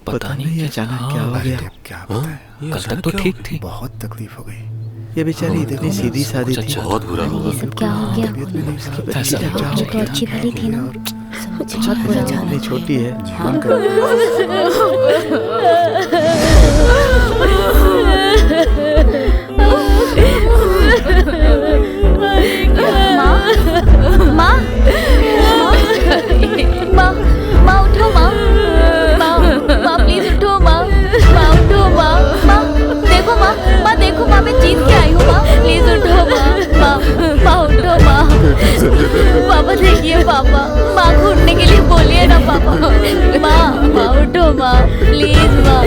पता नहीं अचानक क्या हो गया। क्या बताया, कल तक तो ठीक थी। बहुत तकलीफ हो गई। ये बेचारी इतनी सीधी सादी थी। बहुत बुरा हुआ। ये सब क्या हो गया? जो तो अच्छी भली थी ना, बहुत बुरा इतनी छोटी है। माँ माँ उठो माँ, माँ प्लीज उठो माँ, उठो माँ, देखो माँ देखो माँ, मैं जीत के आई हूँ माँ, प्लीज उठो माँ उठो माँ। पापा देखिए पापा, माँ को उठने के लिए बोलिए ना पापा। माँ उठो माँ, प्लीज माँ।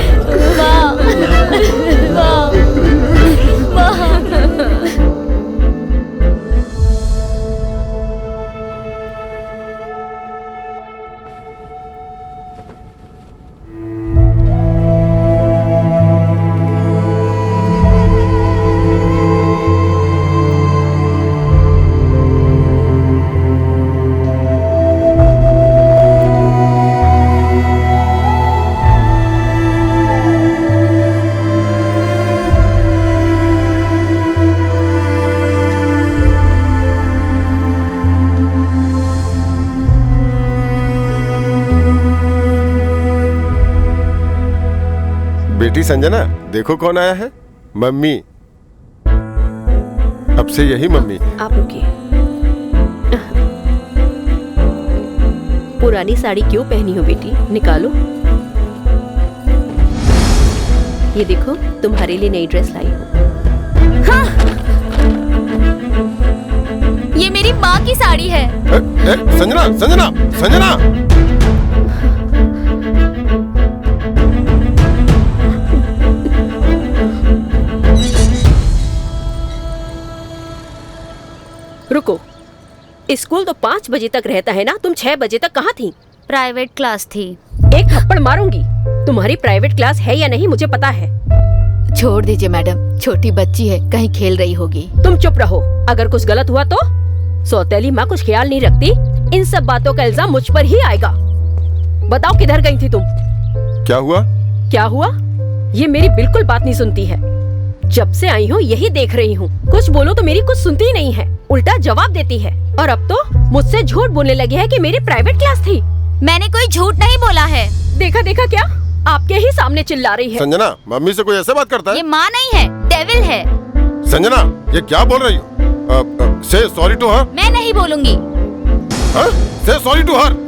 बेटी संजना, देखो कौन आया है। मम्मी। अब से यही मम्मी। आप रुकिए। पुरानी साड़ी क्यों पहनी हो बेटी, निकालो। ये देखो, तुम्हारे लिए नई ड्रेस लाई हूँ। हाँ! ये मेरी माँ की साड़ी है। संजना, संजना, संजना। रुको, स्कूल तो 5 बजे तक रहता है ना, तुम 6 बजे तक कहाँ थी? प्राइवेट क्लास थी। एक थप्पड़ मारूंगी। तुम्हारी प्राइवेट क्लास है या नहीं मुझे पता है। छोड़ दीजिए मैडम, छोटी बच्ची है, कहीं खेल रही होगी। तुम चुप रहो, अगर कुछ गलत हुआ तो? सौतेली माँ कुछ ख्याल नहीं रखती, इन सब बातों का इल्जाम मुझ पर ही आएगा। बताओ किधर गई थी तुम? क्या हुआ? क्या हुआ? ये मेरी बिल्कुल बात नहीं सुनती है। जब से आई हूँ यही देख रही हूँ, कुछ बोलो तो मेरी कुछ सुनती ही नहीं है, उल्टा जवाब देती है। और अब तो मुझसे झूठ बोलने लगी है कि मेरी प्राइवेट क्लास थी। मैंने कोई झूठ नहीं बोला है। देखा देखा, क्या आपके ही सामने चिल्ला रही है। संजना, मम्मी से कोई ऐसे बात करता है? ये माँ नहीं है, डेविल है। संजना, ये क्या बोल रही हो? से सॉरी टू हर। मैं नहीं बोलूंगी। से सॉरी टू हर।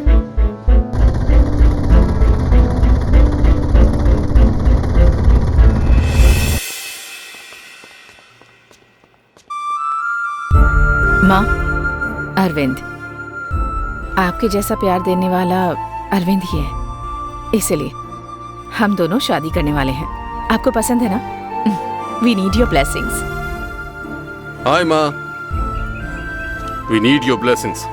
माँ, अरविंद, आपके जैसा प्यार देने वाला अरविंद ही है, इसलिए हम दोनों शादी करने वाले हैं। आपको पसंद है ना? We need your blessings. हाय माँ, we need your blessings.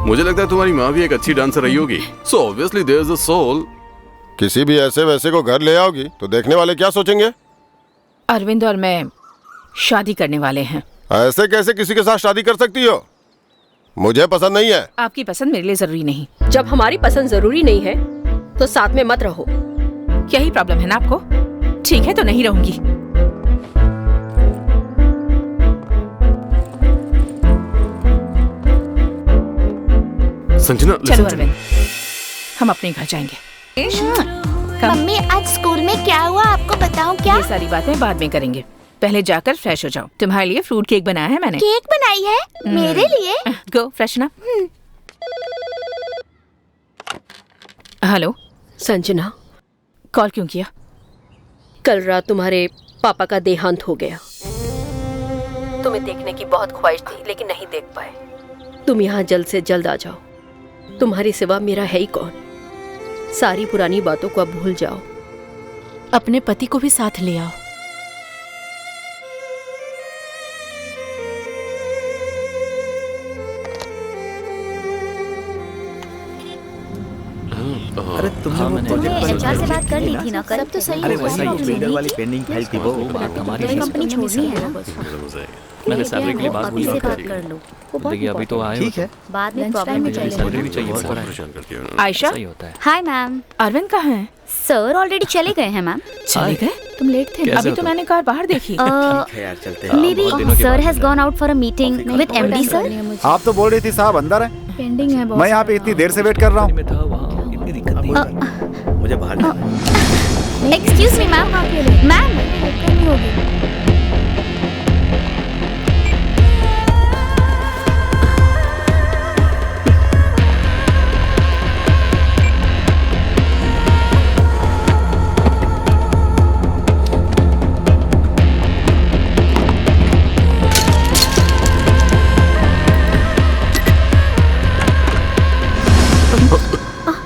मुझे लगता है तुम्हारी माँ भी एक अच्छी डांसर रही होगी, so obviously there is a soul. किसी भी ऐसे वैसे को घर ले आओगी तो देखने वाले क्या सोचेंगे? अरविंद और मैं शादी करने वाले हैं। ऐसे कैसे किसी के साथ शादी कर सकती हो? मुझे पसंद नहीं है। आपकी पसंद मेरे लिए जरूरी नहीं। जब हमारी पसंद जरूरी नहीं है तो साथ में मत रहो। यही प्रॉब्लम है ना आपको? ठीक है, तो नहीं रहूंगी। संजना, चलो अरविंद, हम अपने घर जाएंगे। मम्मी, आज स्कूल में क्या हुआ आपको बताऊं क्या? ये सारी बातें बाद में करेंगे, पहले जाकर फ्रेश हो जाओ। तुम्हारे लिए फ्रूट केक बनाया है मैंने। केक बनाई है? मेरे लिए? Go freshen up. Hello Sanjana, call क्यों किया? कल रात तुम्हारे पापा का देहांत हो गया। तुम्हें देखने की बहुत ख्वाहिश थी लेकिन नहीं देख पाए। तुम यहाँ जल्द से जल्द आ जाओ। तुम्हारी सिवा मेरा है ही कौन। सारी पुरानी बातों को अब भूल जाओ। अपने पति को भी साथ ले आओ। अरे तुमने वो प्रोजेक्ट पर एचआर से बात कर ली थी ना कल? सब तो सही अरे है। वैसा ये बिल्डर वाली पेंडिंग फाइल थी वो हमारी कंपनी छोड़नी है ना। मैंने सैलरी के लिए बात अभी बोली से बात बात करी। कर लो, वो बहुत देखिए अभी तो आए ठीक है बाद में Lunch प्रॉब्लम time में में चले सैलरी जाएंगे। भी चाहिए बहुत सर। परेशान करती है आयशा, सही होता है। हाय मैम, अरविंद कहाँ है? सर ऑलरेडी चले गए हैं मैम। चले गए? तुम लेट थे ना? कैसे अभी हो तो तुम? मैंने कार बाहर देखी। ठीक है यार चलते हैं मे बी बहुत दिनों के सर बाद हैज मिला। Gone out for a meeting with MD sir. आप आप तो बोल रही थी साहब अंदर है। पेंडिंग है बहुत मैं यहाँ पे सारा। इतनी देर से वेट कर रहा हूँ। में था वहाँ इतनी दिक्कत नहीं है। मुझे बाहर जाना है। एक्सक्यूज मी मैम, मैम नहीं होगी।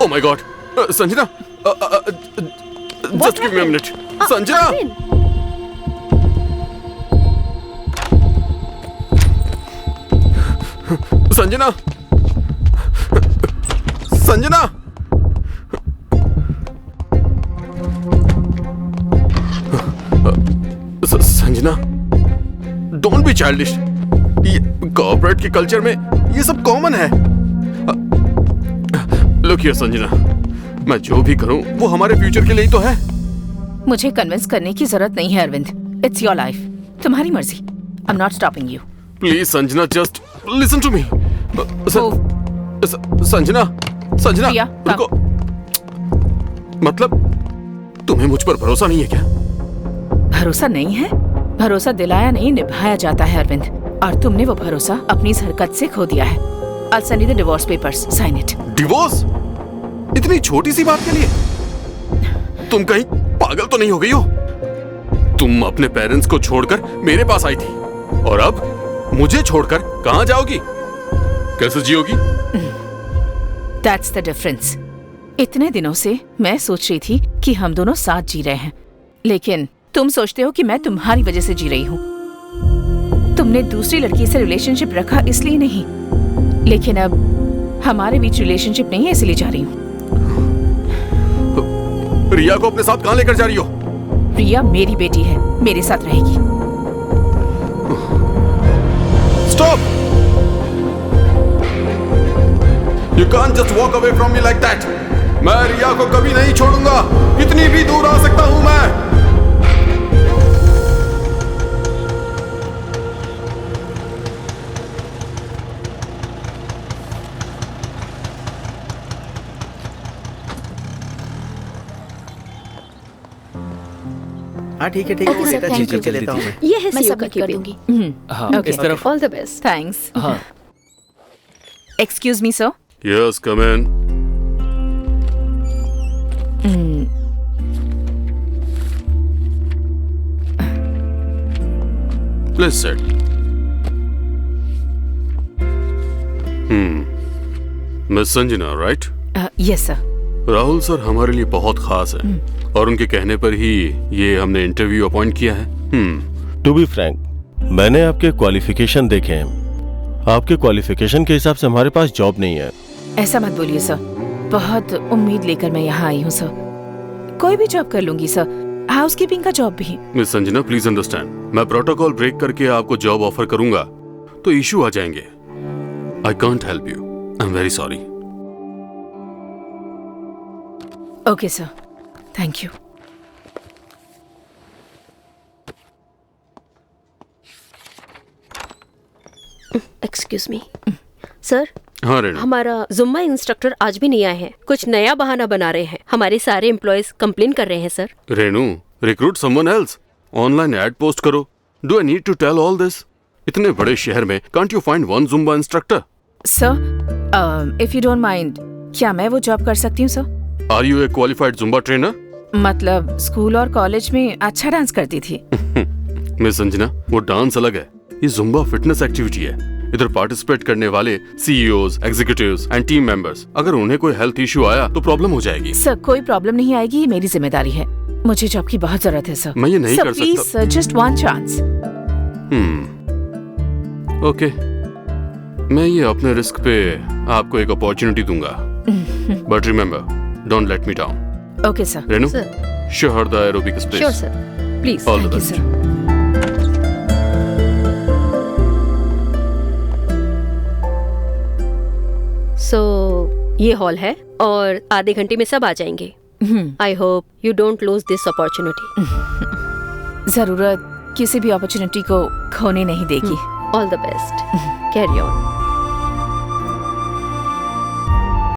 Oh my God, Sanjana, just give me a minute. Sanjana, Sanjana, Sanjana, Sanjana, don't be childish. ये कॉर्पोरेट के कल्चर में ये सब कॉमन है। लुक हियर संजना, मैं जो भी करूं वो हमारे फ्यूचर के लिए ही तो है। मुझे कन्विंस करने की जरूरत नहीं है अरविंद। इट्स योर लाइफ, तुम्हारी मर्जी। I am not stopping you. Please Sanjana, just listen to me. Sanjana, Sanjana, Priya, रुको। मतलब तुम्हें मुझ पर भरोसा नहीं है क्या? भरोसा नहीं है? भरोसा दिलाया नहीं, निभाया जाता है अरविंद, और तुमने वो भरोसा अपनी इस हरकत से खो दिया है। I'll send you the divorce papers. Sign it. Divorce? इतनी छोटी सी बात के लिए? तुम कहीं पागल तो नहीं हो गई हो? तुम अपने पेरेंट्स को छोड़कर मेरे पास आई थी, और अब मुझे छोड़कर कहां जाओगी? कैसे जियोगी? That's the difference. इतने दिनों से मैं सोच रही थी कि हम दोनों साथ जी रहे हैं, लेकिन तुम सोचते हो कि मैं तुम्हारी वजह से जी रही हूँ। तुमने दूसरी लड़की से रिलेशनशिप रखा इसलिए नहीं, लेकिन अब हमारे बीच रिलेशनशिप नहीं है, इसलिए जा रही हूँ। रिया को अपने साथ कहां लेकर जा रही हो? रिया मेरी बेटी है, मेरे साथ रहेगी। Stop! You can't just walk away from me like that. मैं रिया को कभी नहीं छोड़ूंगा, कितनी भी दूर आ सकता हूं मैं। हाँ ठीक है ठीक है, Okay, वो sir, data thank check you. करके लेता हूँ मैं। ये है मैं सीओ का सबमिट कर कीपिंग। दूंगी। हाँ Okay. इस तरफ। All the best. थैंक्स। हाँ excuse me sir. Yes, come in. Please sit. Miss Sanjana, right? Yes sir. Rahul sir हमारे लिए बहुत खास है, और उनके कहने पर ही ये हमने इंटरव्यू अपॉइंट किया है। टू बी फ्रैंक, मैंने आपके क्वालिफिकेशन देखे हैं। आपके क्वालिफिकेशन के हिसाब से हमारे पास जॉब नहीं है। ऐसा मत बोलिए सर, बहुत उम्मीद लेकर मैं यहाँ आई हूँ सर। कोई भी जॉब कर लूंगी सर, हाउसकीपिंग का जॉब भी। मिस संजना, प्लीज अंडरस्टैंड, मैं प्रोटोकॉल ब्रेक करके आपको जॉब ऑफर करूंगा तो इशू आ जाएंगे। I can't help you, I am very sorry. Okay sir, thank you. Excuse me sir, हाँ रेणु, हमारा जुम्मा इंस्ट्रक्टर आज भी नहीं आए हैं। कुछ नया बहाना बना रहे हैं। हमारे सारे एम्प्लॉयज कंप्लेन कर रहे हैं sir. Renu, recruit someone else, online ad post करो। Do I need to tell all this? इतने बड़े शहर में can't you find one Zumba instructor? Sir, if you don't mind, क्या मैं वो जॉब कर सकती हूँ sir? Are you a qualified Zumba trainer? मतलब स्कूल और कॉलेज में अच्छा डांस करती थी। मिस संजना, वो डांस अलग है, ये जुम्बा फिटनेस एक्टिविटी है। इधर पार्टिसिपेट करने वाले CEOs, executives and team members, अगर उन्हें कोई हेल्थ इश्यू आया तो प्रॉब्लम हो जाएगी। सर, कोई प्रॉब्लम नहीं आएगी, ये मेरी जिम्मेदारी है। मुझे जॉब की बहुत जरूरत है सर। मैं ये नहीं सर, कर प्लीज सकता। Sir, just one chance. Okay, मैं ये अपने रिस्क पे आपको एक अपॉर्चुनिटी दूंगा, but remember, don't let me down. Okay sir. Renu, sir, show her the aerobic space. Sure sir, please. All the thank you best. Sir. So ये hall है और आधे घंटे में सब आ जाएंगे। I hope you don't lose this opportunity. जरूरत किसी भी अपॉर्चुनिटी को खोने नहीं देगी। All the best. Carry on.